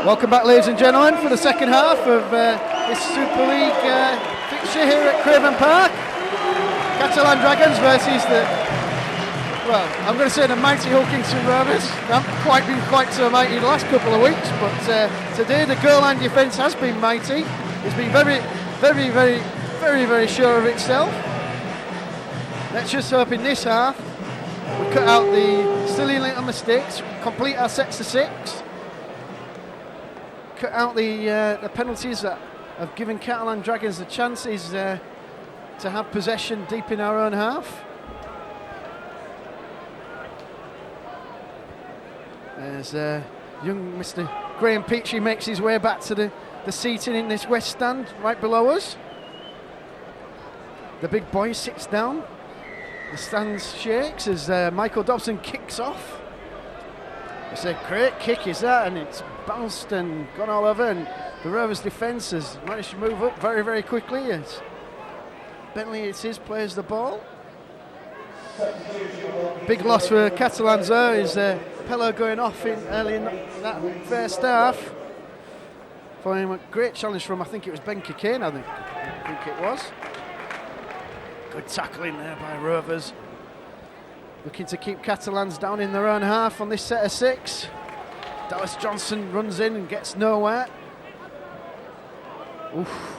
Welcome back, ladies and gentlemen, for the second half of this Super League fixture here at Craven Park. Catalan Dragons versus I'm going to say the mighty Hulkinson Rovers. They haven't been quite so mighty the last couple of weeks, but today the goal line defence has been mighty. It's been very sure of itself. Let's just hope in this half we cut out the silly little mistakes, complete our sets to 6. Cut out the penalties that have given Catalan Dragons the chances to have possession deep in our own half. As young Mr. Graham Peachy makes his way back to the seating in this west stand right below us. The big boy sits down. The stand shakes as Michael Dobson kicks off. It's a great kick, is that, and it's bounced and gone all over, and the Rovers' defence has managed to move up very quickly as Bentley plays the ball. Big loss for Catalans though is Pello going off early in that first half. For him, a great challenge from, I think it was Ben Kikane, I think it was. Good tackling there by Rovers. Looking to keep Catalans down in their own half on this set of 6. Dallas Johnson runs in and gets nowhere. Oof.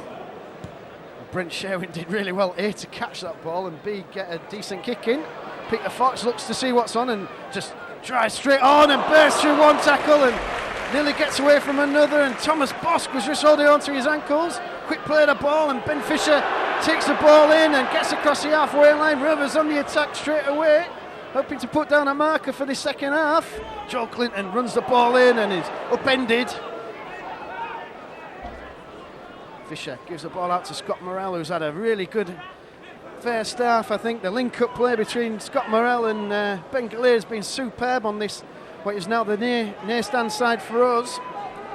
Brent Sherwin did really well, A, to catch that ball, and B, get a decent kick in. Peter Fox looks to see what's on and just drives straight on and bursts through one tackle and nearly gets away from another, and Thomas Bosk was just holding on to his ankles. Quick play of the ball, and Ben Fisher takes the ball in and gets across the halfway line. Rovers on the attack straight away, hoping to put down a marker for the second half. Joel Clinton runs the ball in and is upended. Fisher gives the ball out to Scott Morrell, who's had a really good first half. I think the link-up play between Scott Morrell and Ben Galea has been superb on this, what is now the near stand side for us.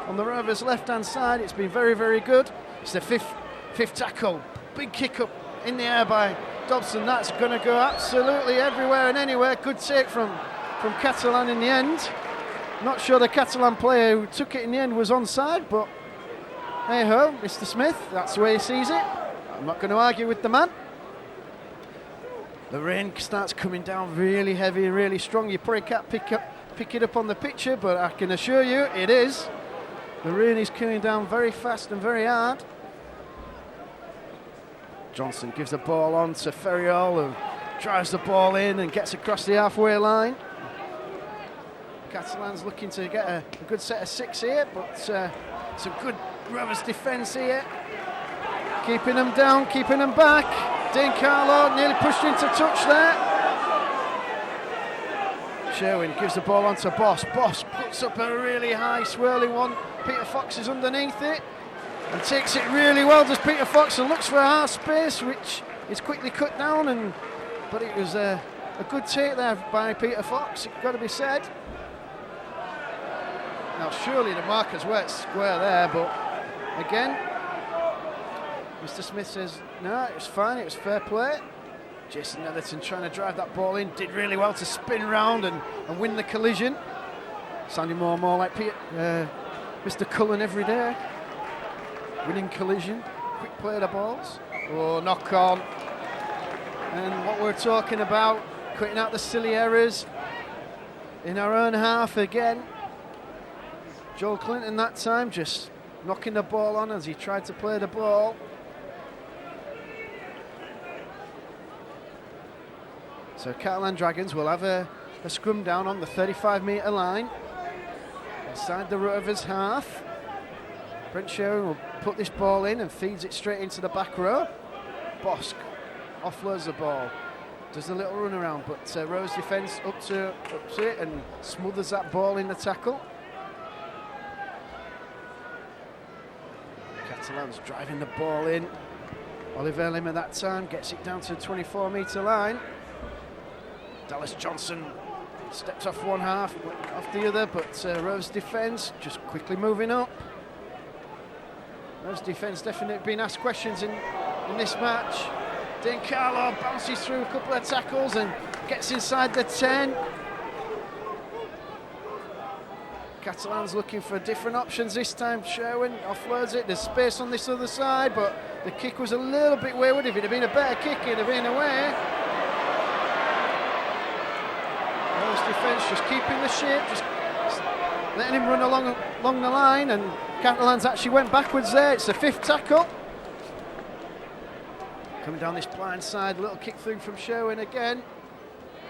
On the Rovers' left-hand side, it's been very good. It's the fifth tackle. Big kick up in the air by Dobson. That's going to go absolutely everywhere and anywhere. Good take from Catalan in the end. Not sure the Catalan player who took it in the end was onside, but hey ho, Mr. Smith, that's the way he sees it. I'm not going to argue with the man. The rain starts coming down really heavy and really strong. You probably can't pick it up on the picture, but I can assure you it is. The rain is coming down very fast and very hard. Johnson gives the ball on to Ferriol, who drives the ball in and gets across the halfway line. Catalans looking to get a good set of 6 here, but some good Rovers defence here. Keeping them down, keeping them back. Dean Carlo nearly pushed into touch there. Sherwin gives the ball on to Boss. Boss puts up a really high swirling one. Peter Fox is underneath it and takes it really well, does Peter Fox, and looks for a half space, which is quickly cut down. But it was a good take there by Peter Fox, it's got to be said. Now surely the markers weren't square there, but again, Mr. Smith says, no, it was fine, it was fair play. Jason Netherton trying to drive that ball in, did really well to spin round and win the collision. Sounding more and more like Mr. Cullen every day. Winning collision, quick play of the balls. Oh, knock on. And what we're talking about, cutting out the silly errors in our own half again. Joel Clinton that time just knocking the ball on as he tried to play the ball. So Catalan Dragons will have a scrum down on the 35-metre line inside the Rovers' half. Brent Sherwin will put this ball in and feeds it straight into the back row. Bosk offloads the ball, does a little run around, but Rovers defence up to it and smothers that ball in the tackle. Catalans driving the ball in. Oliver Lim at that time gets it down to the 24-metre line. Dallas Johnson steps off one half, off the other, but Rovers defence just quickly moving up. Rovers defence definitely been asked questions in this match. Dean Carlo bounces through a couple of tackles and gets inside the 10. Catalans looking for different options this time. Sherwin offloads it. There's space on this other side, but the kick was a little bit wayward. If it had been a better kick, it'd have been away. Welsh defence just keeping the shape, just letting him run along the line, and Catalans actually went backwards there. It's the 5th tackle. Coming down this blind side, little kick through from Sherwin again.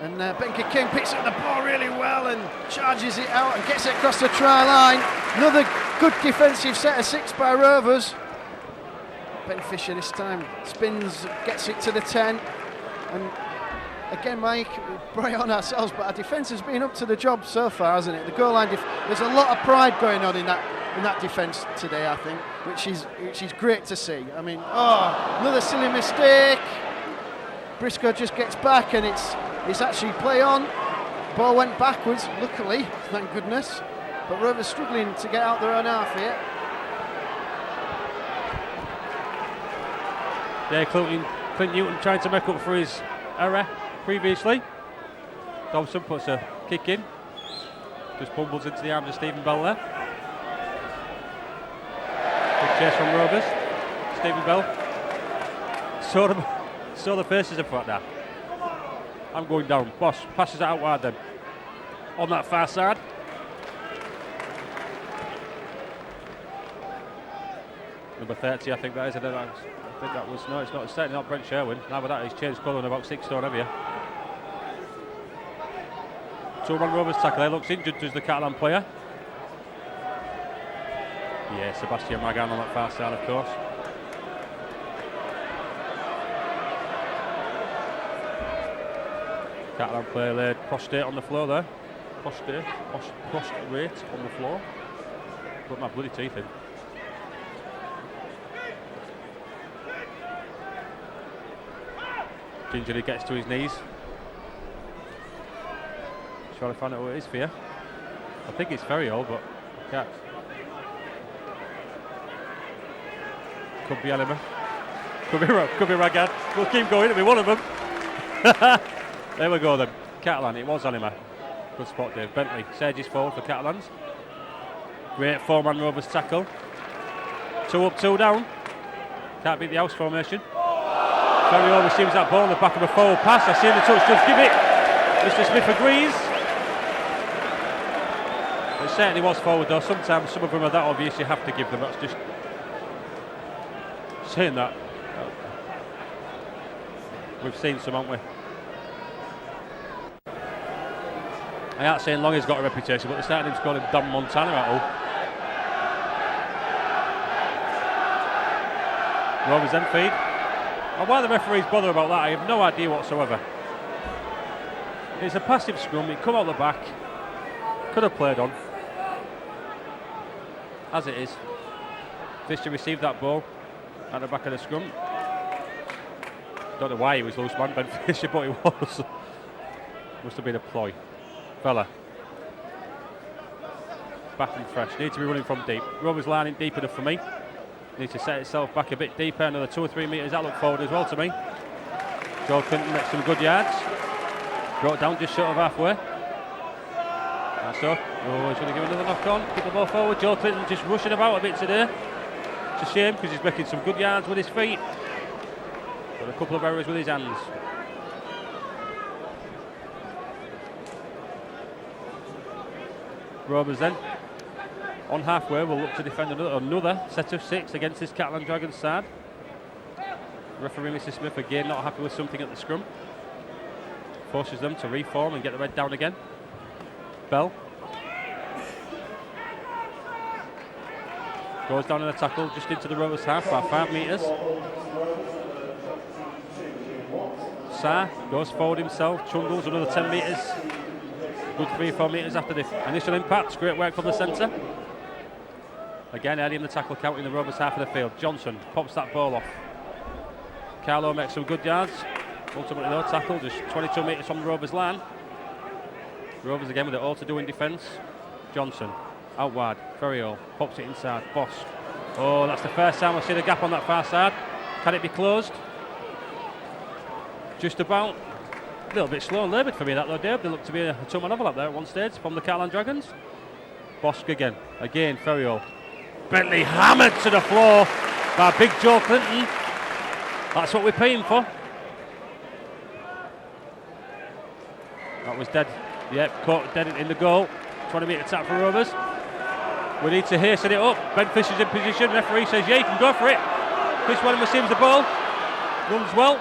And Benke King picks up the ball really well and charges it out and gets it across the try line. Another good defensive set of 6 by Rovers. Ben Fisher this time spins, gets it to the 10. And again, Mike, we're on ourselves, but our defence has been up to the job so far, hasn't it? The goal line, there's a lot of pride going on in that defence today, I think, which is great to see. I mean, another silly mistake. Briscoe just gets back and it's actually play on. Ball went backwards, luckily, thank goodness. But Rovers struggling to get out their own half here. Yeah, Clint Newton trying to make up for his error previously. Dobson puts a kick in. Just bumbles into the arms of Stephen Bell there. Big chase from Rovers. Stephen Bell. Saw the faces in front there. I'm going down. Boss passes it out wide then. On that far side. Number 30, I think that is. I think that was, no, it's not. It's certainly not Brent Sherwin. Now with that, he's changed colour and about 6 stone heavier. 2-man Rovers tackle there. Looks injured, does the Catalan player. Yeah, Sebastian Magan on that far side, of course. Catalan player laid prostrate on the floor there. Prostrate on the floor. Put my bloody teeth in. Gingerly gets to his knees. Trying to find out what it is for you. I think it's very old, but can't. Could be Elima. Could be Ragad. We'll keep going, it'll be one of them. There we go then. Catalan, it was Anima. Good spot, Dave. Bentley. Sergis forward for Catalans. Great 4-man Rovers tackle. 2 up, 2 down. Can't beat the house formation. Ferriol receives that ball in the back of a forward pass. I see the touch, just give it. Mr. Smith agrees. It certainly was forward though. Sometimes some of them are that obvious you have to give them. That's just saying that. We've seen some, haven't we? I ain't saying Long has got a reputation, but they're starting to call him Don Montana at all. Rovers then feed. And why the referees bother about that, I have no idea whatsoever. It's a passive scrum, it come out the back. Could have played on. As it is. Fisher received that ball at the back of the scrum. Don't know why he was loose man, Ben Fisher, but he was. Must have been a ploy. Fella. Back and fresh. Need to be running from deep. Rovers lining deep enough for me. Needs to set itself back a bit deeper. Another 2 or 3 metres. That looked forward as well to me. Joel Clinton makes some good yards. Brought down just short of halfway. That's so. Oh, he's going to give another knock on. Keep the ball forward. Joel Clinton just rushing about a bit today. It's a shame because he's making some good yards with his feet. But a couple of errors with his hands. Rovers then on halfway will look to defend another set of 6 against this Catalan Dragons side. Referee Mr. Smith again not happy with something at the scrum. Forces them to reform and get the red down again. Bell goes down in a tackle just into the Rovers half by 5 metres. Sarr goes forward himself, chungles another 10 metres. Good 3 or 4 metres after the initial impact. Great work from the centre. Again, early in the tackle count in the Rovers half of the field. Johnson pops that ball off. Carlo makes some good yards. Ultimately, no tackle, just 22 metres from the Rovers line. Rovers again with it all to do in defence. Johnson out wide. Ferriol pops it inside. Boss. Oh, that's the first time I see the gap on that far side. Can it be closed? Just about. A little bit slow and laboured for me that though, Dave. There looked to be a 2-man overlap there at one stage from the Catalan Dragons. Bosk again. Again, Ferriol. Bentley hammered to the floor by big Joe Clinton. That's what we're paying for. That was dead. Yep, caught dead in the goal. 20-metre tap for Rovers. We need to hasten it up. Ben Fisher's in position. Referee says, yeah, you can go for it. Chris Wellham receives the ball. Runs well.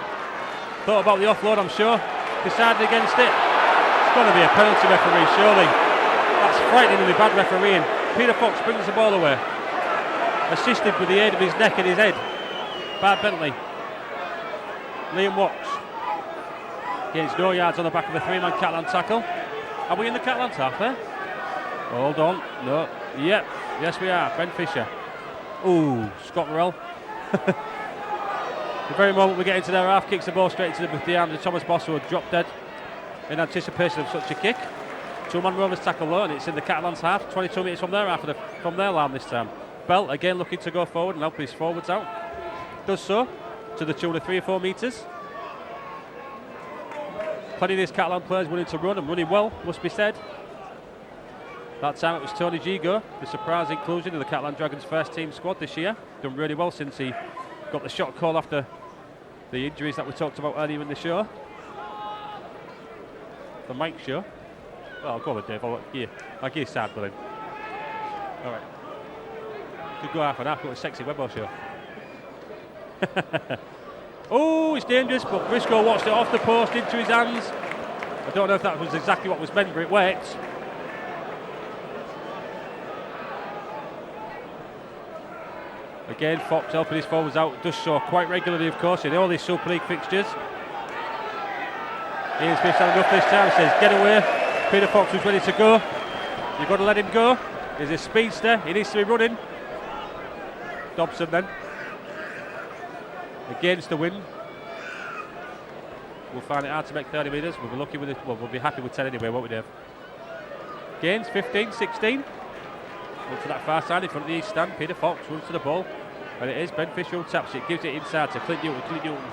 Thought about the offload, I'm sure. Decided against it. It's got to be a penalty, referee, surely. That's frighteningly bad refereeing. Peter Fox brings the ball away. Assisted with the aid of his neck and his head by Bentley. Liam Watts gains no yards on the back of a 3-man Catalan tackle. Are we in the Catalans half there? Hold on. No. Yep. Yes, we are. Ben Fisher. Ooh, Scott Morrell. The very moment we get into their half, kicks the ball straight into the arms of Thomas Boss, who had dropped dead in anticipation of such a kick. 2-man Rovers tackle low, and it's in the Catalans half. 22 metres from their half, from their line this time. Bell again looking to go forward and help his forwards out. Does so to the tune of 3 or 4 metres. Plenty of these Catalan players willing to run and running well, must be said. That time it was Tony Gigo, the surprise inclusion in the Catalan Dragons first team squad this year. Done really well since he got the shot call after the injuries that we talked about earlier in the show. The Mike show. Well, I'll go with Dave. I'll give you side with him. All right. Could go half and half, but it's a sexy Webber show. Oh, it's dangerous, but Briscoe watched it off the post into his hands. I don't know if that was exactly what was meant, but it worked. Again, Fox helping his forwards out, does so quite regularly, of course, in all these Super League fixtures. Ian Smith's had enough this time, says get away. Peter Fox was ready to go. You've got to let him go. He's a speedster, he needs to be running. Dobson then. Against the wind. We'll find it hard to make 30 metres. We'll be lucky with it. Well, we'll be happy with 10 anyway, won't we, Dave? Gains 15, 16. Up to that far side in front of the east stand. Peter Fox runs to the ball, and it is Ben Fisher who taps it, gives it inside to Clint Newton. Clint Newton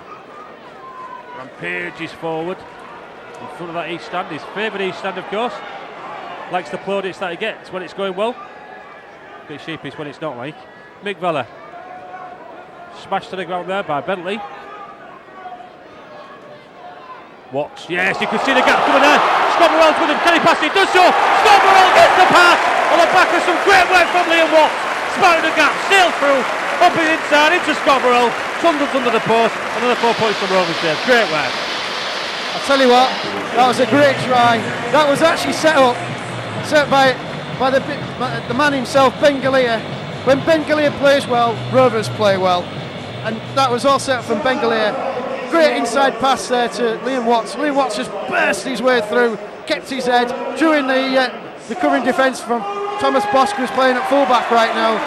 rampages forward in front of that east stand. His favourite east stand, of course. Likes the plaudits that he gets when it's going well. A bit sheepish when it's not, like. Mick Vella smashed to the ground there by Bentley. Watts, yes, you can see the gap coming there. Scott Morrell's with him, can he pass it? Does so. Scott Morrell gets the pass on the back of some great work from Liam Watts. Spotting the gap, sailed through, up and inside into Scott Morrell. Trundles under the post, another 4 points from Rovers there. Great work. I'll tell you what, that was a great try. That was actually set by the man himself, Ben Galea. When Ben Galea plays well, Rovers play well. And that was all set up from Ben Galea. Great inside pass there to Liam Watts. Liam Watts just burst his way through, kept his head, drew in the covering defence from Thomas Bosk, who's playing at fullback right now.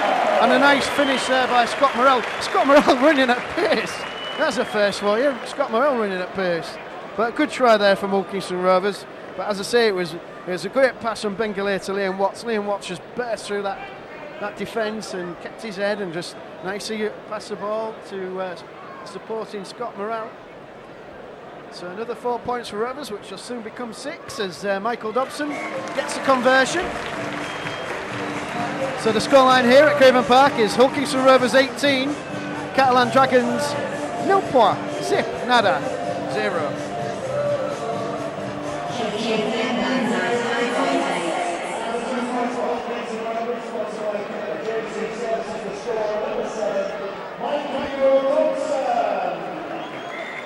And a nice finish there by Scott Morrell. Scott Morrell running at pace. That's a first for you, Scott Morrell running at pace. But a good try there from Wilkinson Rovers. But as I say, it was a great pass from Ben Galea to Liam Watts. Liam Watts just burst through that defence and kept his head and just nicely passed the ball to supporting Scott Morrell. So another 4 points for Rovers, which will soon become 6 as Michael Dobson gets the conversion. So the scoreline here at Craven Park is Wilkinson Rovers 18, Catalan Dragons 0 point, zip, nada, 0.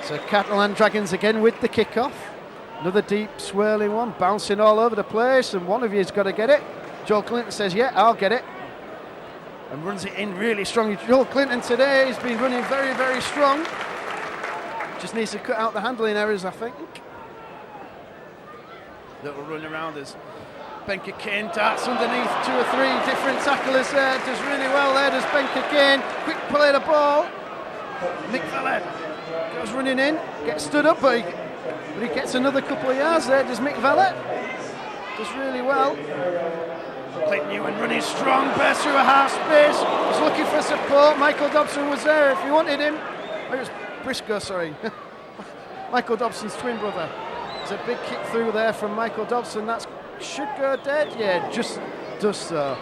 So Catalan Dragons again with the kick-off. Another deep swirling one, bouncing all over the place, and one of you's got to get it. Joel Clinton says, yeah, I'll get it. And runs it in really strongly. Joel Clinton today has been running very, very strong. Just needs to cut out the handling errors, I think. Little run around as Benker Kane darts underneath 2 or 3 different tacklers there. Does really well there, does Benker Kane. Quick play the ball. Mick Vella goes running in, gets stood up, but he gets another couple of yards there, does Mick Vella. Does really well. Clint Newton running strong, burst through a half space. He's looking for support. Michael Dobson was there if you wanted him. Oh, it was Briscoe, sorry. Michael Dobson's twin brother. There's a big kick through there from Michael Dobson. That should go dead. Yeah, just does so.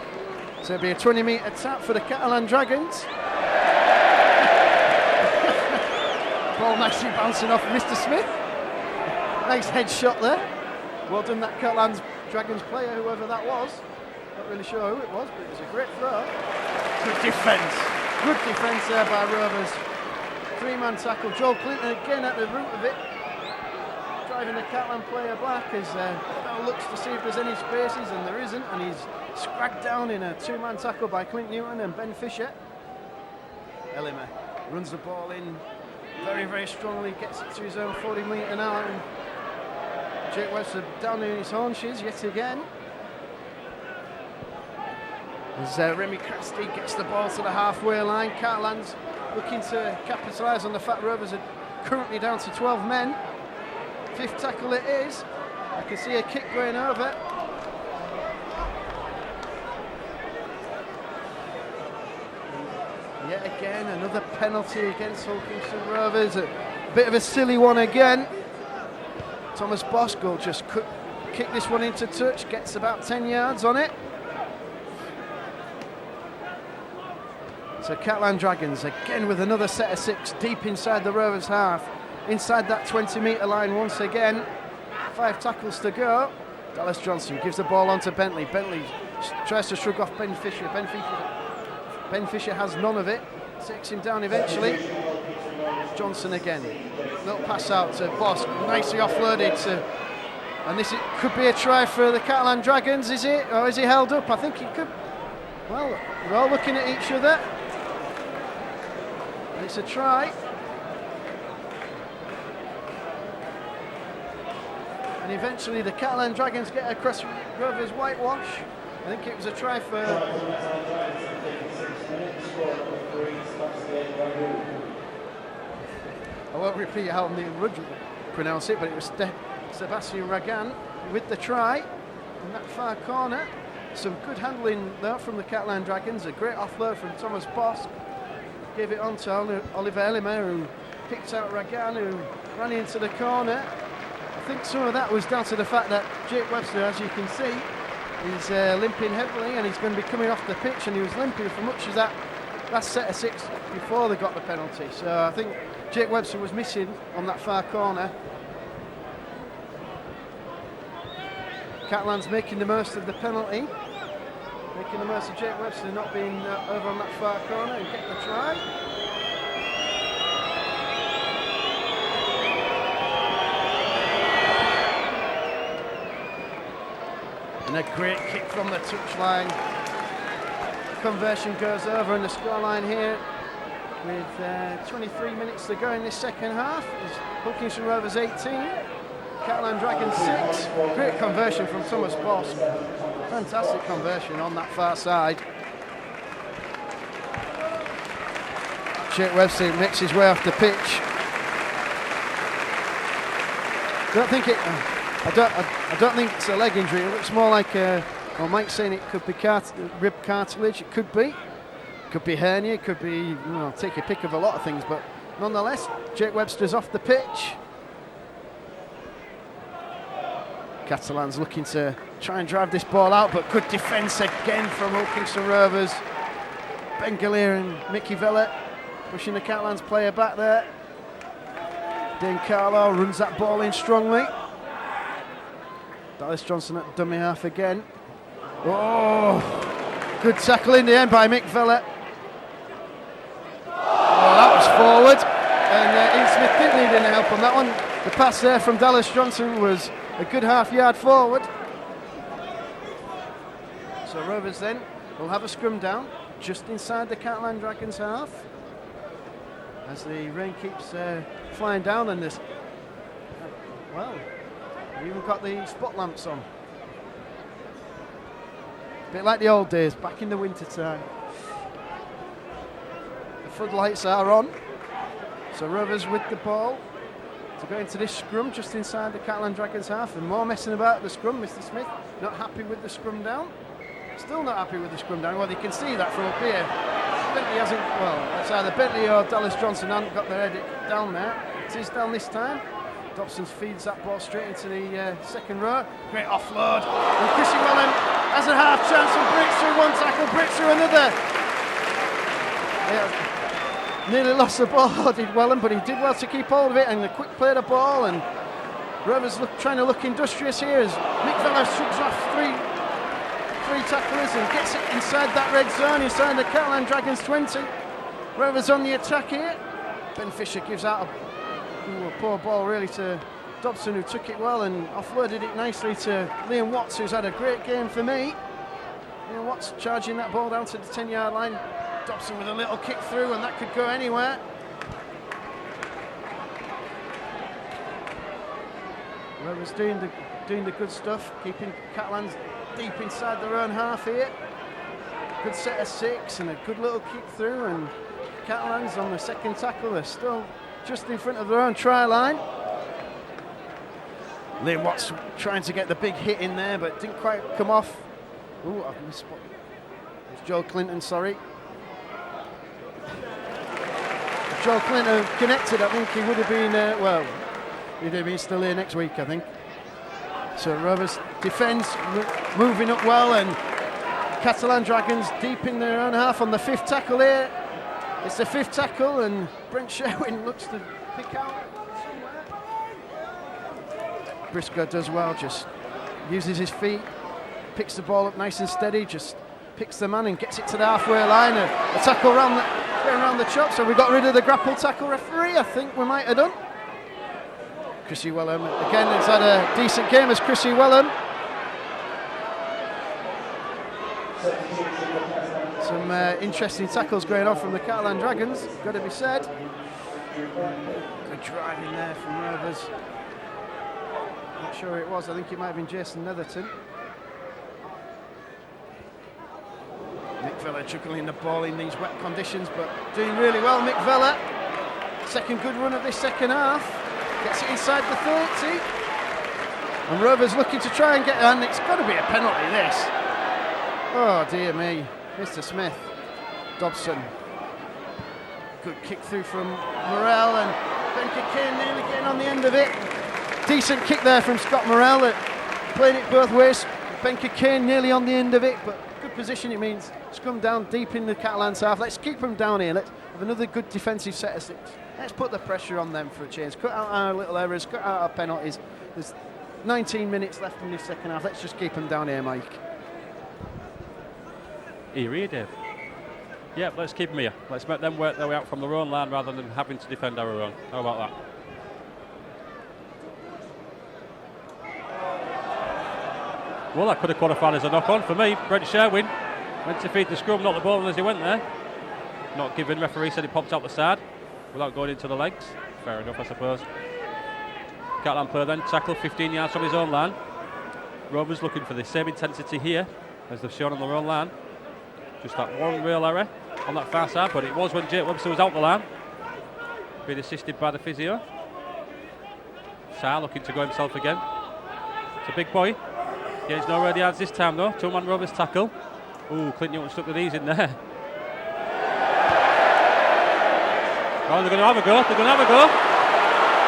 So it'll be a 20-metre tap for the Catalan Dragons. Ball nicely bouncing off Mr. Smith. Nice head shot there. Well done, that Catalan Dragons player, whoever that was. Not really sure who it was, but it was a great throw. Good defence. Good defence there by Rovers. 3-man tackle. Joel Clinton again at the root of it. Driving the Catalan player back as Bell looks to see if there's any spaces, and there isn't, and he's scragged down in a 2-man tackle by Clint Newton and Ben Fisher. Ellimer runs the ball in very, very strongly, gets it to his own 40-metre now, and Jake Webster down in his haunches yet again. As Remy Crasty gets the ball to the halfway line, Catalans looking to capitalise on the fact Rovers are currently down to 12 men. 5th tackle it is. I can see a kick going over. Yet again, another penalty against Hull Kingston Rovers. A bit of a silly one again. Thomas Bosco just kick this one into touch, gets about 10 yards on it. So Catalan Dragons again with another set of 6 deep inside the Rovers half. Inside that 20-metre line once again. 5 tackles to go. Dallas Johnson gives the ball on to Bentley. Bentley tries to shrug off Ben Fisher. Ben Fisher has none of it. Takes him down eventually. Johnson again. Little pass out to Boss. Nicely offloaded to... And this could be a try for the Catalan Dragons, is it? Or is he held up? I think it could... Well, we're all looking at each other. And it's a try. And eventually the Catalan Dragons get across Rovers' whitewash. I think it was a try for... I won't repeat how Neil Rudge pronounce it, but it was Sebastian Ragan with the try in that far corner. Some good handling there from the Catalan Dragons. A great offload from Thomas Bosk. Gave it on to Oliver Ellimer, who picked out Ragan, who ran into the corner. I think some of that was down to the fact that Jake Webster, as you can see, is limping heavily, and he's going to be coming off the pitch, and he was limping for much of that last set of 6 before they got the penalty. So I think Jake Webster was missing on that far corner. Catalans making the most of the penalty, making the most of Jake Webster not being over on that far corner and get the try. And a great kick from the touchline. Conversion goes over, and the scoreline here with 23 minutes to go in this second half is Hull Kingston Rovers 18, Catalan Dragons 6. Great conversion from Thomas Bosk. Fantastic conversion on that far side. Jake Webster makes his way off the pitch. I don't think it's a leg injury. It looks more like well, Mike's saying it could be rib cartilage. It could be hernia. It could be, take your pick of a lot of things. But nonetheless, Jake Webster's off the pitch. Catalans looking to try and drive this ball out, but good defence again from Hull Kingston Rovers. Ben Gallier and Mickey Vella pushing the Catalans player back there. Dane Carlo runs that ball in strongly. Dallas Johnson at dummy half again. Oh, good tackle in the end by Mick Vella. Oh, that was forward. And Ian Smith didn't need any help on that one. The pass there from Dallas Johnson was a good half yard forward. So Rovers then will have a scrum down just inside the Catalan Dragons half. As the rain keeps flying down, and this, well, we've even got the spot lamps on. A bit like the old days, back in the winter time. The floodlights are on. So Rovers with the ball to go into this scrum just inside the Catalan Dragons half, and more messing about the scrum. Mr. Smith not happy with the scrum down. Still not happy with the scrum down. Well, you can see that from up here. Bentley hasn't, well, it's either Bentley or Dallas Johnson haven't got their head down there. It is down this time. Dobson feeds that ball straight into the second row. Great offload. And Chrissy Wellham has a half chance and breaks through one tackle, breaks through another. Yeah. Nearly lost the ball, did Wellham, but he did well to keep hold of it, and a quick play the ball, and Rovers trying to look industrious here as Mick Vella shrugs off three tacklers and gets it inside that red zone, inside the Catalan Dragons 20. Rovers on the attack here. Ben Fisher gives out a poor ball really to Dobson, who took it well and offloaded it nicely to Liam Watts, who's had a great game for me. Liam Watts charging that ball down to the 10-yard line. Dobson with a little kick through, and that could go anywhere. Rovers doing the good stuff, keeping Catalans deep inside their own half here. Good set of 6 and a good little kick through, and Catalans on the second tackle, they're still just in front of their own try line. Liam Watts trying to get the big hit in there, but didn't quite come off. Ooh, I've missed. It's Joe Clinton, sorry. If Joe Clinton connected, I think he would have been, he'd have been still here next week, I think. So Rovers defence moving up well, and Catalan Dragons deep in their own half on the 5th tackle here. It's the 5th tackle, and Brent Sherwin looks to pick out somewhere. Briscoe does well, just uses his feet, picks the ball up nice and steady, just picks the man and gets it to the halfway line. A tackle around the chop, so we got rid of the grapple tackle referee, I think we might have done. Chrissy Wellham, again, has had a decent game as Chrissy Wellham. Some interesting tackles going on from the Catalan Dragons, got to be said. Good drive in there from Rovers. Not sure who it was, I think it might have been Jason Netherton. Mick Vella juggling the ball in these wet conditions, but doing really well, Mick Vella. Second good run of this second half. Gets it inside the 30. And Rovers looking to try and get, and it's got to be a penalty, this. Oh dear me, Mr. Smith. Dobson. Good kick through from Morrell, and Ben Kane nearly getting on the end of it. Decent kick there from Scott Morrell, playing it both ways. Ben Kane nearly on the end of it, but good position. It means scrum down deep in the Catalans half. Let's keep them down here. Let's have another good defensive set of 6. Let's put the pressure on them for a change. Cut out our little errors, cut out our penalties. There's 19 minutes left in this second half. Let's just keep them down here, Mike. Here, Dave. Yeah, let's keep them here. Let's make them work their way out from their own line rather than having to defend our own. How about that? Well, that could have qualified as a knock-on for me. Brent Sherwin went to feed the scrum, not the ball as he went there. Not given. Referee said he popped out the side without going into the legs. Fair enough, I suppose. Catalan player then tackle 15 yards from his own line. Rovers looking for the same intensity here as they've shown on their own line. Just that one real error on that far side, but it was when Jake Webster was out the line, being assisted by the physio. Sarr looking to go himself again. It's a big boy. Gains no red yards this time though. 2-man Rovers tackle. Ooh, Clint Newton stuck the knees in there. Oh, they're going to have a go. They're going to have a go.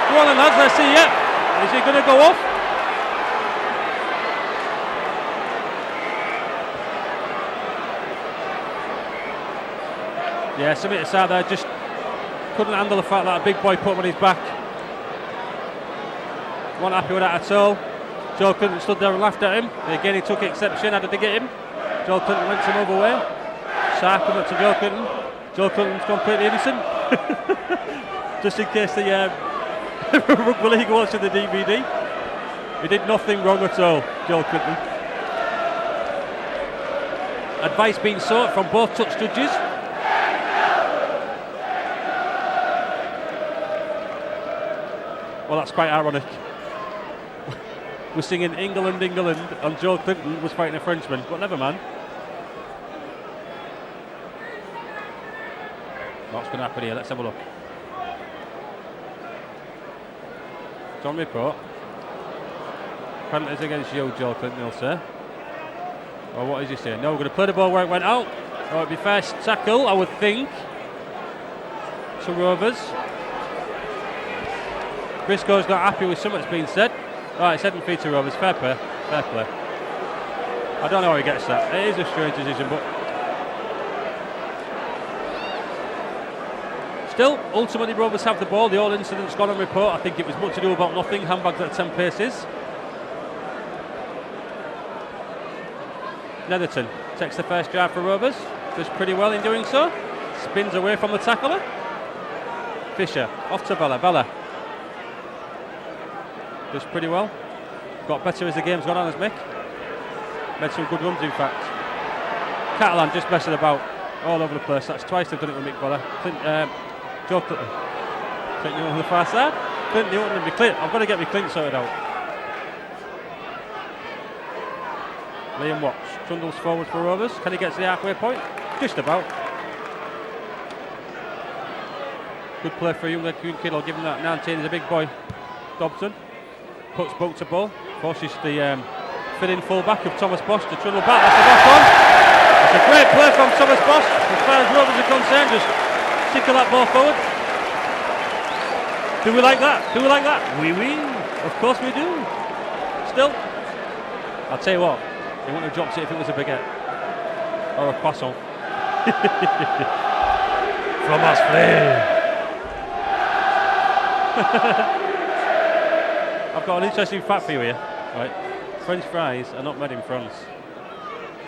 Go on then, lads. Let's see it. Is he going to go off? Yeah, something aside there. Just couldn't handle the fact that a big boy put him on his back. Wasn't happy with that at all. Joe Clinton stood there and laughed at him. Again, he took exception. How did they get him? Joe Clinton went to move away. Sarr come up to Joe Clinton. Joe Clinton's completely innocent. Just in case the Rugby League watching the DVD. He did nothing wrong at all, Joe Clinton. Advice being sought from both touch judges. Well, that's quite ironic. We're singing England, England, and Joe Clinton was fighting a Frenchman, but never mind. What's going to happen here? Let's have a look. John report. Penalties against you, Joe Clinton, he'll say. Or what is he saying? No, we're going to play the ball where it went out. Oh, it'd be first tackle, I would think, to Rovers. Briscoe's not happy with something that's been said. Right, it's heading free to Rovers. Fair play. Fair play. I don't know how he gets that. It is a strange decision, but still, ultimately Rovers have the ball. The whole incident's gone on report. I think it was much ado about nothing. Handbags at 10 paces. Netherton takes the first drive for Rovers. Does pretty well in doing so. Spins away from the tackler. Fisher off to Bella. Bella does pretty well. Got better as the game's gone on, has Mick. Made some good runs, in fact. Catalan just messing about all over the place. That's twice they've done it with Mick Bella. Clint Newton on the far side. Clint Newton and Clint. I've got to get my Clint sorted out. Liam Watts trundles forward for Rovers. Can he get to the halfway point? Just about. Good play for a young kid. I'll give him that. 19 is a big boy. Dobson puts boat to ball. Forces the fill-in full-back of Thomas Bosch to trundle back. That's the back on. It's a great play from Thomas Bosch. As far as Rovers are concerned, just tickle that ball forward. Do we like that? Do we like that? Oui, oui. Of course we do. Still, I'll tell you what, he wouldn't have dropped it if it was a baguette. Or a croissant. Fromage frais. I've got an interesting fact for you here. Right. French fries are not made in France.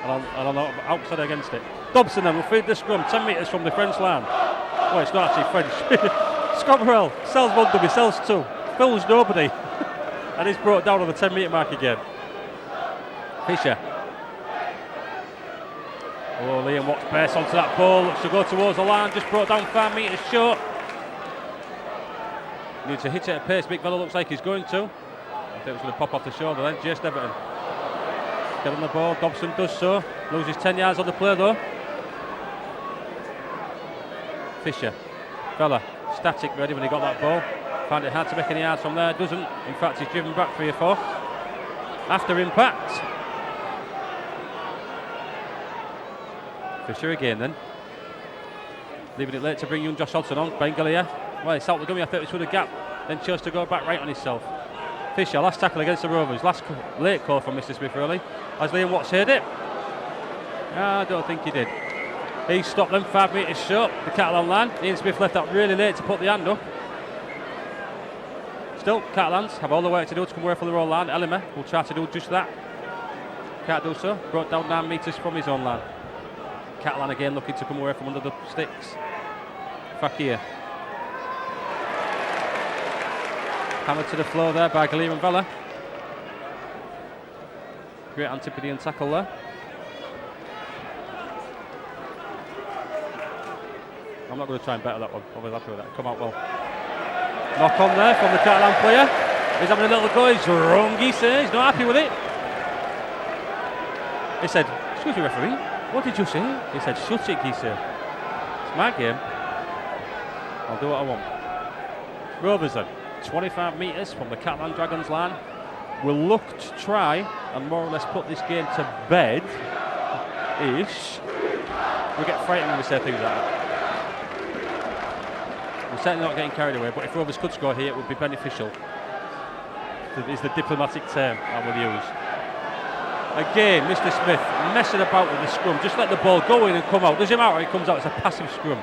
And I'm not outside against it. Dobson then will feed the scrum 10 metres from the French line. Well, it's not actually French. Scott Morrell sells one dummy, sells two. Fools nobody. And he's brought down on the 10 metre mark again. Fisher. Oh, Liam Watts bursts onto that ball. Looks to go towards the line. Just brought down 5 metres short. Needs to hit it at pace. Big fella looks like he's going to. I think it's going to pop off the shoulder then. Jace Everton. Get on the ball. Dobson does so. Loses 10 yards on the play though. Fisher. Fella. Static ready when he got that ball. Found it hard to make any yards from there. Doesn't. In fact, he's driven back 3 or 4. After impact. Fisher again then. Leaving it late to bring young Josh Hodson on. Bengalia. Well, it's out the dummy. I thought it was through the gap. Then chose to go back right on himself. Fisher, last tackle against the Rovers. Late call from Mr. Smith, really. Has Liam Watts heard it? I don't think he did. He stopped them 5 metres short, the Catalan line. Ian Smith left that really late to put the hand up. Still, Catalans have all the work to do to come away from their own line. Ellimer will try to do just that. Can't do so. Brought down 9 metres from his own line. Catalan again looking to come away from under the sticks. Fakir. Hammered to the floor there by Galim and Vella. Great Antipodean tackle there. I'm not going to try and better that one. I was happy with that. Come out well. Knock on there from the Catalan player. He's having a little go. He's wrong, he says. He's not happy with it. He said, "Excuse me, referee. What did you say?" He said, "Shut it," he said. It's my game. I'll do what I want. Rovers then. 25 metres from the Catalan Dragons line. We'll look to try and more or less put this game to bed. Ish. We get frightened when we say things like that. We're certainly not getting carried away, but if Rovers could score here, it would be beneficial. Is the diplomatic term I will use. Again, Mr. Smith messing about with the scrum. Just let the ball go in and come out. Doesn't matter how it comes out, it's a passive scrum.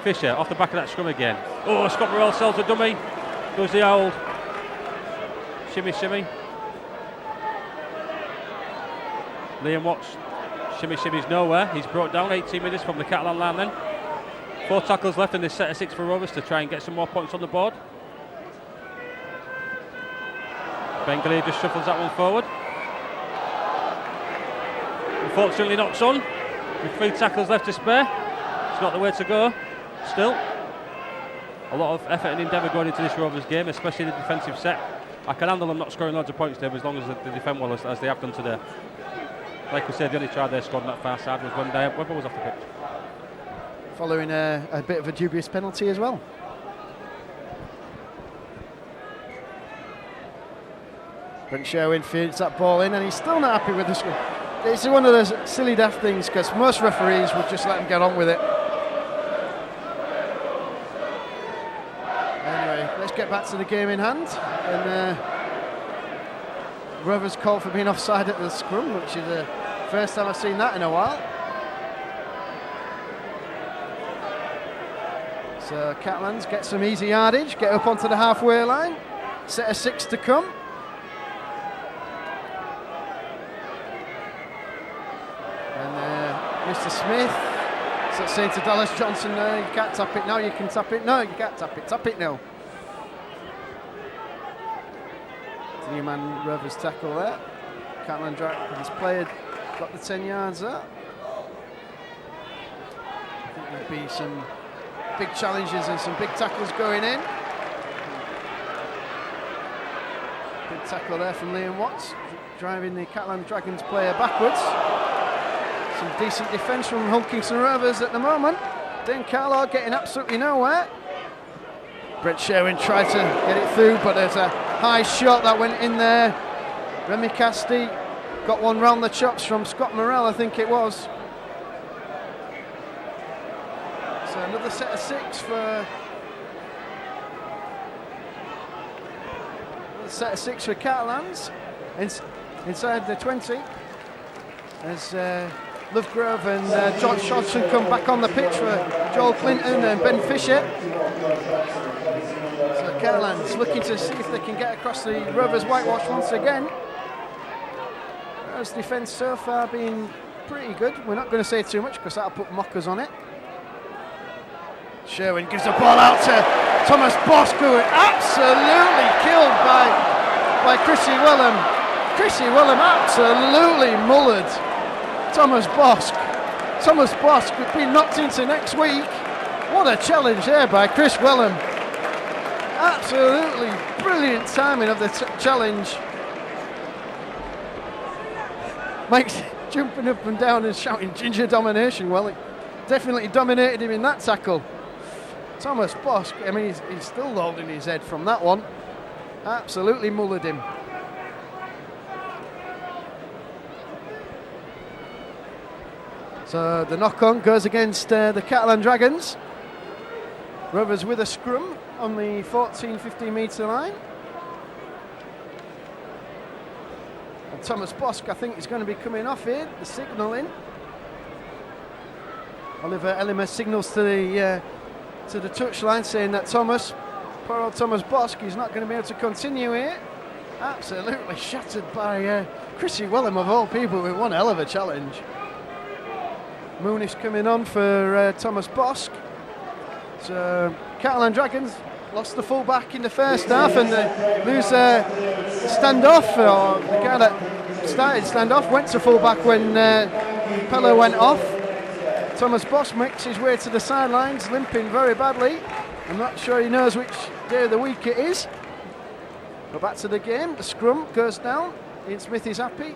Fisher off the back of that scrum again. Oh, Scott Morrell sells a dummy. Does the old shimmy shimmy. Liam Watts shimmy shimmy's nowhere. He's brought down 18 minutes from the Catalan line then. 4 tackles left in this set of 6 for Rovers to try and get some more points on the board. Bengali just shuffles that one forward. Unfortunately knocks on. With 3 tackles left to spare. It's not the way to go. Still, a lot of effort and endeavour going into this Rovers game, especially the defensive set. I can handle them not scoring loads of points there as long as they defend well as they have done today. Like we said, the only try they scored on that far side was when Webber was off the pitch. Following a bit of a dubious penalty as well. Brent Sherwin feeds that ball in and he's still not happy with the score. It's one of those silly daft things because most referees would just let him get on with it. Anyway, let's get back to the game in hand. And Rovers called for being offside at the scrum, which is the first time I've seen that in a while. So Catalans get some easy yardage, get up onto the halfway line. Set of 6 to come. And Mr. Smith saying to Dallas Johnson, no, you can't tap it now, you can tap it. No, you can't tap it now. 3-man Rovers tackle there. Catalan Dragons player got the 10 yards there. I think there'll be some big challenges and some big tackles going in. Big tackle there from Liam Watts, driving the Catalan Dragons player backwards. Some decent defence from Hull Kingston Rovers at the moment. Dan Carlo getting absolutely nowhere. Brett Sherwin tried to get it through, but there's a high shot that went in there. Remy Casti got one round the chops from Scott Morrell, I think it was. So another set of 6 for... Another set of 6 for Catalans. Inside the 20. As Lovegrove and George Hodgson come back on the pitch for Joel Clinton and Ben Fisher. So Catalans looking to see if they can get across the Rovers whitewash once again. Rovers defence so far been pretty good. We're not going to say too much because that'll put mockers on it. Sherwin gives the ball out to Thomas Bosk, who is absolutely killed by Chrissy Willem. Chrissy Willem absolutely mullered Thomas Bosk. Thomas Bosk has been knocked into next week. What a challenge there by Chris Willem. Absolutely brilliant timing of the challenge. Mike's jumping up and down and shouting ginger domination. Well, it definitely dominated him in that tackle. Thomas Bosk, I mean, he's still holding his head from that one. Absolutely mullered him. So the knock-on goes against the Catalan Dragons. Rovers with a scrum on the 14-15 metre line. And Thomas Bosk, I think, is going to be coming off here, the signalling. Oliver Ellimer signals to the touchline saying that poor old Thomas Bosk, is not going to be able to continue here. Absolutely shattered by Chrissy Willem of all people with one hell of a challenge. Moonish coming on for Thomas Bosk. So Catalan Dragons lost the full-back in the first half and lose standoff, or the guy that started standoff went to full-back when Pello went off. Thomas Bosk makes his way to the sidelines, limping very badly. I'm not sure he knows which day of the week it is. But back to the game, the scrum goes down. Ian Smith is happy.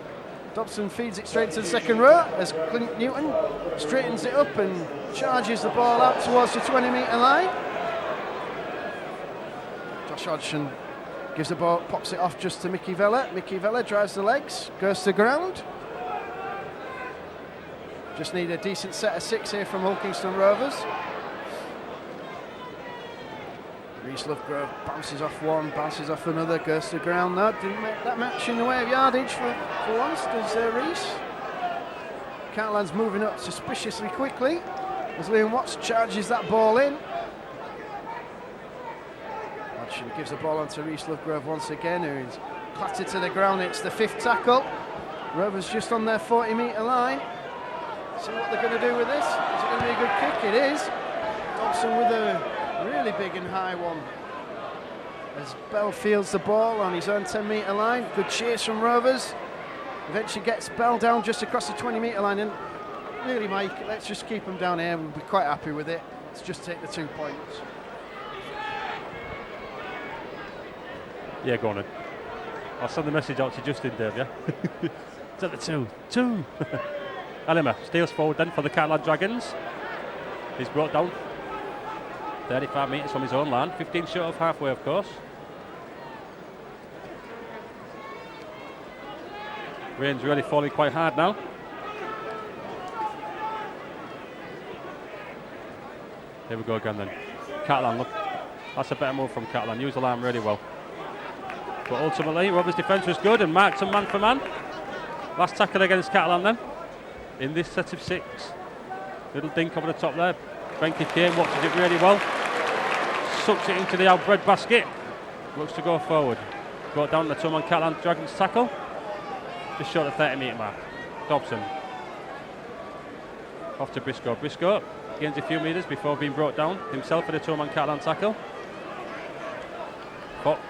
Dobson feeds it straight to the second row as Clint Newton straightens it up and charges the ball out towards the 20-metre line. Josh Hodgson gives the ball, pops it off just to Mickey Vella. Mickey Vella drives the legs, goes to ground. Just need a decent set of 6 here from Hull Kingston Rovers. Reece Lovegrove bounces off one, bounces off another, goes to ground now. Didn't make that much in the way of yardage for once, does Reece. Catalans moving up suspiciously quickly as Liam Watts charges that ball in. Hodgson gives the ball on to Reece Lovegrove once again, who is clattered to the ground. It's the 5th tackle. Rovers just on their 40-metre line. See what they're going to do with this. Is it going to be a good kick? It is. Dobson with a really big and high one. As Bell fields the ball on his own 10-metre line. Good chase from Rovers. Eventually gets Bell down just across the 20-metre line. And really, Mike, let's just keep him down here. We'll be quite happy with it. Let's just take the 2 points. Yeah, go on then. I'll send the message out to Justin, Dave, yeah? It's at the 2. Alimer steals forward then for the Catalan Dragons. He's brought down 35 metres from his own line, 15 short of halfway, of course. Rain's really falling quite hard now. Here we go again then. Catalan, look, that's a better move from Catalan. Use the line really well. But ultimately, Rovers' defence was good and marked him man for man. Last tackle against Catalan then, in this set of 6. Little dink over the top there. Benke Kane watches it really well. Sucks it into the outbread basket. Looks to go forward. Brought down the two-man Catalan Dragons tackle. Just short of 30 metre mark. Dobson. Off to Briscoe. Briscoe gains a few metres before being brought down himself for the two-man Catalan tackle. Fox.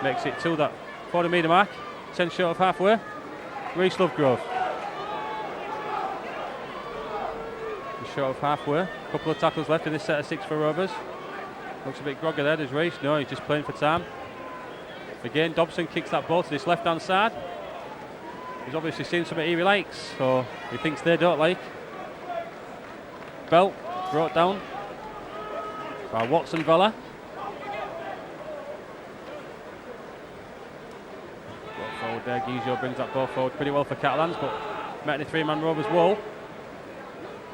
Makes it to that 40 metre mark. 10 short of halfway. Reece Lovegrove. Short of halfway. Couple of tackles left in this set of 6 for Rovers. Looks a bit groggy there, does Reece? No, he's just playing for time. Again, Dobson kicks that ball to this left-hand side. He's obviously seen something he likes, so he thinks they don't like. Bell brought down by Watson Vella. Ball forward there, Guizot brings that ball forward pretty well for Catalans, but met in a 3-man Rovers wall.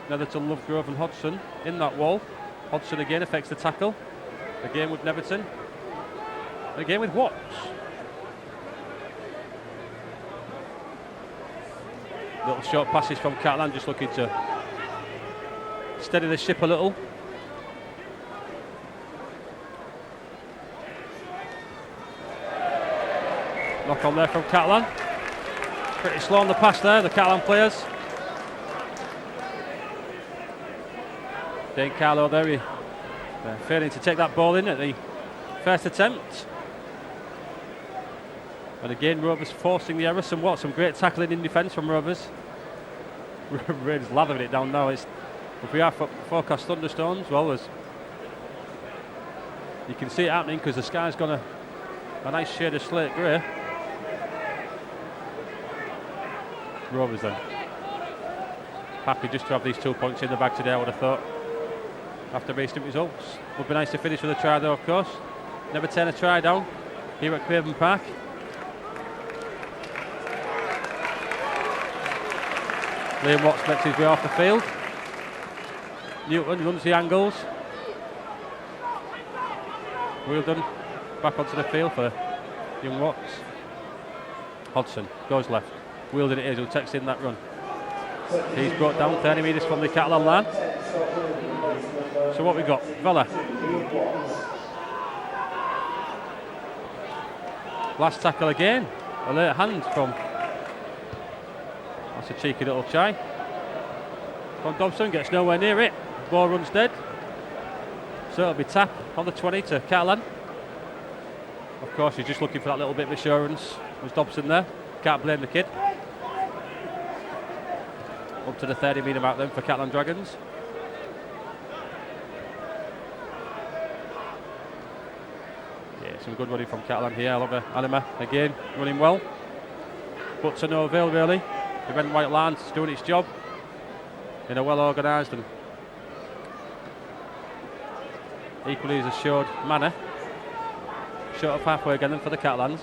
Netherton, Lovegrove and Hodgson in that wall. Hodgson again affects the tackle. Again with Netherton. And again with Watts. Little short passes from Catalan, just looking to steady the ship a little. Knock on there from Catalan. Pretty slow on the pass there, the Catalan players. Dane Carlo there, failing to take that ball in at the first attempt. And again, Rovers forcing the error somewhat. Some great tackling in defence from Rovers. Raiders lathering it down now. If we are forecast thunderstorms, well, you can see it happening because the sky's gone a nice shade of slate grey. Rovers then. Happy just to have these 2 points in the bag today, I would have thought. After recent results. Would be nice to finish with a try though, of course. Never turn a try down here at Craven Park. Liam Watts makes his way off the field. Newton runs the angles. Wheeldon back onto the field for young Watts. Hodgson goes left. Wheeldon it is who takes in that run. He's brought down 30 metres from the Catalan line. So what we got? Vella. Last tackle again. A late hand from. That's a cheeky little try. From Dobson, gets nowhere near it. Ball runs dead. So it'll be tap on the 20 to Catalan. Of course, he's just looking for that little bit of assurance. Was Dobson there? Can't blame the kid. Up to the 30 metre mark then for Catalan Dragons. Some good running from Catalan here. I love Anima again running well, but to no avail really. The red and white line's doing its job in a well organised and equally as assured manner. Short of halfway again then for the Catalans.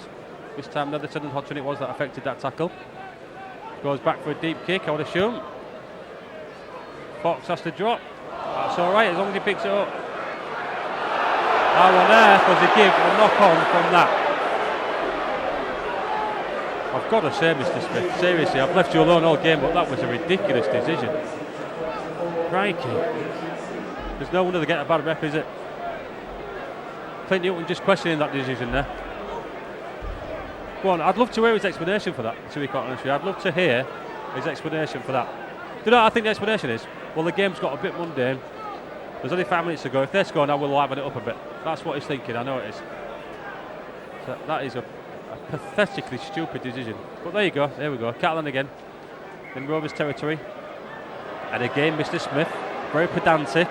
This time Netherton and Hodgson it was that affected that tackle. Goes back for a deep kick, I would assume. Fox has to drop. That's all right as long as he picks it up. How on earth was he give a knock on from that? I've got to say, Mr. Smith, seriously, I've left you alone all game, but that was a ridiculous decision. Crikey. There's no wonder they get a bad rep, is it? Clint Newton just questioning that decision there. Go on, I'd love to hear his explanation for that, to be quite honest with you. I'd love to hear his explanation for that. Do you know what I think the explanation is? Well, the game's got a bit mundane. There's only 5 minutes to go. If they score now, we'll liven it up a bit. That's what he's thinking, I know it is. So that is a pathetically stupid decision. But there you go, there we go. Catalan again in Rovers territory. And again, Mr. Smith, very pedantic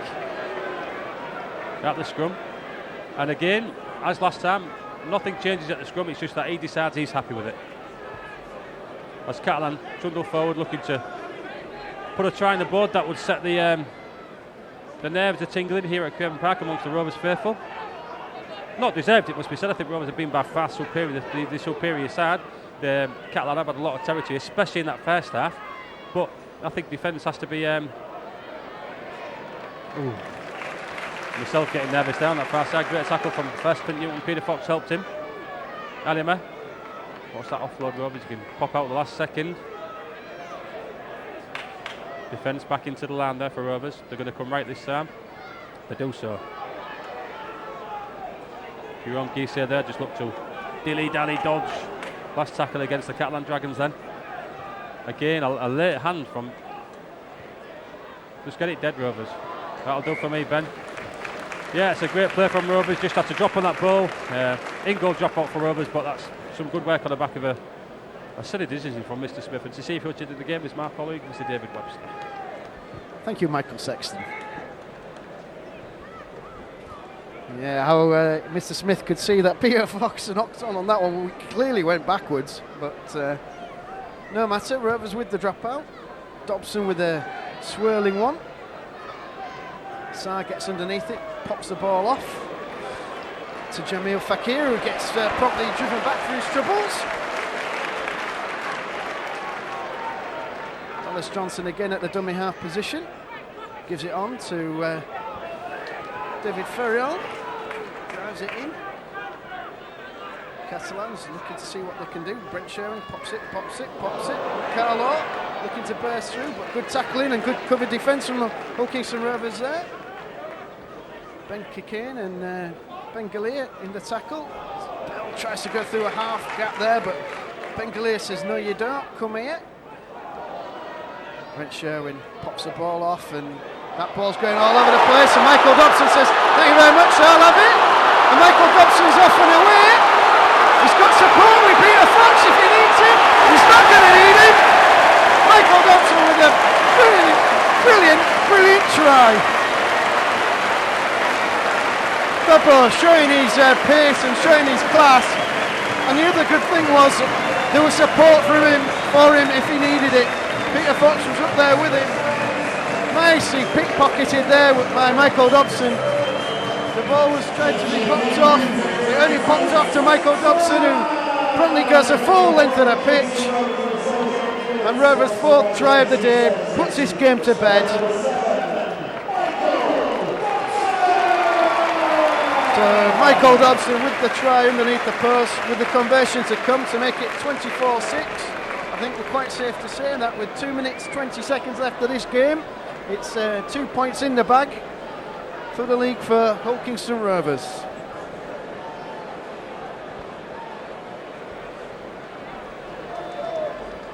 at the scrum. And again, as last time, nothing changes at the scrum, it's just that he decides he's happy with it. As Catalan trundle forward, looking to put a try on the board that would set the nerves are tingling here at Craven Park amongst the Rovers faithful. Not deserved, it must be said. I think Rovers have been by far superior, the superior side. The Catalan have had a lot of territory, especially in that first half. But I think defence has to be. Myself getting nervous down that far side. Great tackle from first Clint Newton. Peter Fox helped him. Alima. What's that offload, Rovers? He can pop out the last second. Defence back into the line there for Rovers. They're going to come right this time. They do so. Jerome Guisset there just looked to dilly-dally dodge. Last tackle against the Catalan Dragons then. Again, a late hand from... Just get it dead, Rovers. That'll do for me, Ben. Yeah, it's a great play from Rovers. Just had to drop on that ball. In-goal drop out for Rovers, but that's some good work on the back of a silly decision from Mr. Smith. And to see if he did the game is my colleague, Mr. David Webster. Thank you, Michael Sexton. Yeah, how Mr. Smith could see that Peter Fox knocked on that one. We clearly went backwards, but no matter. Rovers with the dropout. Dobson with a swirling one. Sarr gets underneath it, pops the ball off to Jamil Fakir, who gets properly driven back through his troubles. Dallas Johnson again at the dummy half position. Gives it on to David Ferriol. Drives it in. Catalans looking to see what they can do. Brent Sherwin pops it. Carlo looking to burst through, but good tackling and good cover defence from the Hull Kingston Rovers there. Ben Kikane and Bengalia in the tackle. Bell tries to go through a half gap there, but Bengalia says, no you don't, come here. Brent Sherwin pops the ball off and that ball's going all over the place, and Michael Dobson says, thank you very much, I'll have it. And Michael Dobson's off and away. He's got support with Peter Fox if he needs him. He's not going to need him. Michael Dobson with a brilliant try. Double showing his pace and showing his class. And the other good thing was there was support for him if he needed it. Peter Fox was up there with him. Nicely pickpocketed there by Michael Dobson. The ball was trying to be popped off. It only popped off to Michael Dobson, who promptly goes the full length of the pitch. And Rovers' fourth try of the day puts this game to bed. So Michael Dobson with the try underneath the post, with the conversion to come to make it 24-6. I think we're quite safe to say that with 2 minutes 20 seconds left of this game, it's 2 points in the bag for the league for Hull Kingston Rovers.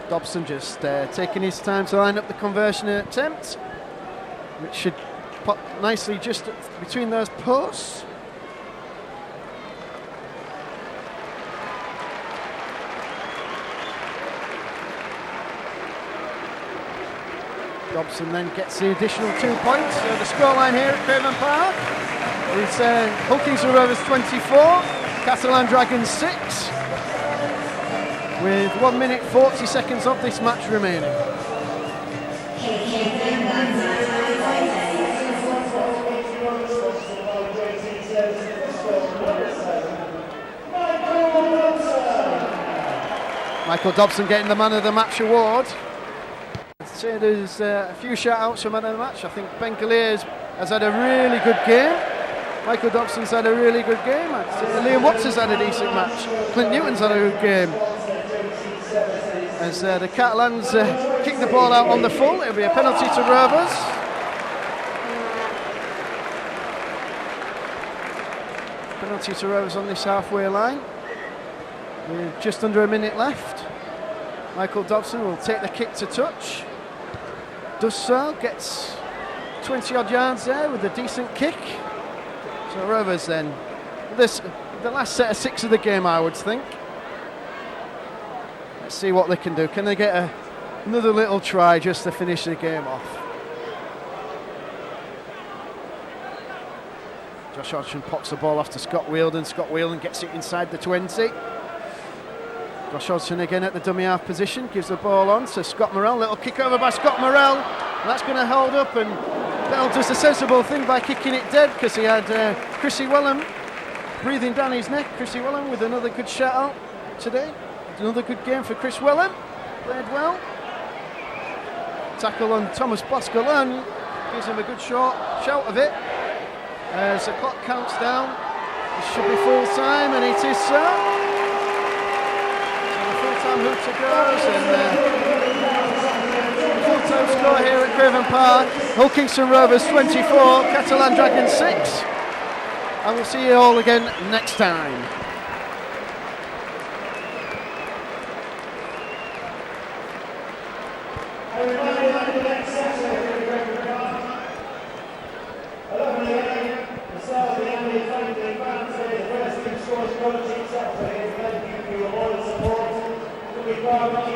Dobson just taking his time to line up the conversion attempt, which should pop nicely just between those posts. Dobson then gets the additional 2 points. So the scoreline here at Craven Park is Hull Kingston Rovers 24, Catalan Dragons 6, with 1 minute 40 seconds of this match remaining. Michael Dobson getting the Man of the Match award. Say there's a few shout-outs for Man of the Match. I think Ben Gallier has had a really good game. Michael Dobson's had a really good game. I'd say Liam Watts has had a decent match. Clint Newton's had a good game. As the Catalans kick the ball out on the full, it'll be a penalty to Rovers. Penalty to Rovers on this halfway line. With just under a minute left. Michael Dobson will take the kick to touch. Does so, gets 20 odd yards there with a decent kick. So Rovers then, the last set of 6 of the game, I would think. Let's see what they can do. Can they get another little try just to finish the game off? Josh Hodgson pops the ball off to Scott Wheeldon. Scott Wheeldon gets it inside the 20. Josh Hodgson again at the dummy half position, gives the ball on to Scott Morrell. Little kick over by Scott Morrell. And that's going to hold up, and Bell does a sensible thing by kicking it dead, because he had Chrissy Wellham breathing down his neck. Chrissy Wellham with another good shout out today. Another good game for Chris Wellham. Played well. Tackle on Thomas Boscawen gives him a good shout of it. As the clock counts down, it should be full time, and it is so. So the full time hooter goes, and the full time score here at Craven Park: Hull Kingston Rovers 24, Catalan Dragons 6. And we'll see you all again next time. Thank you.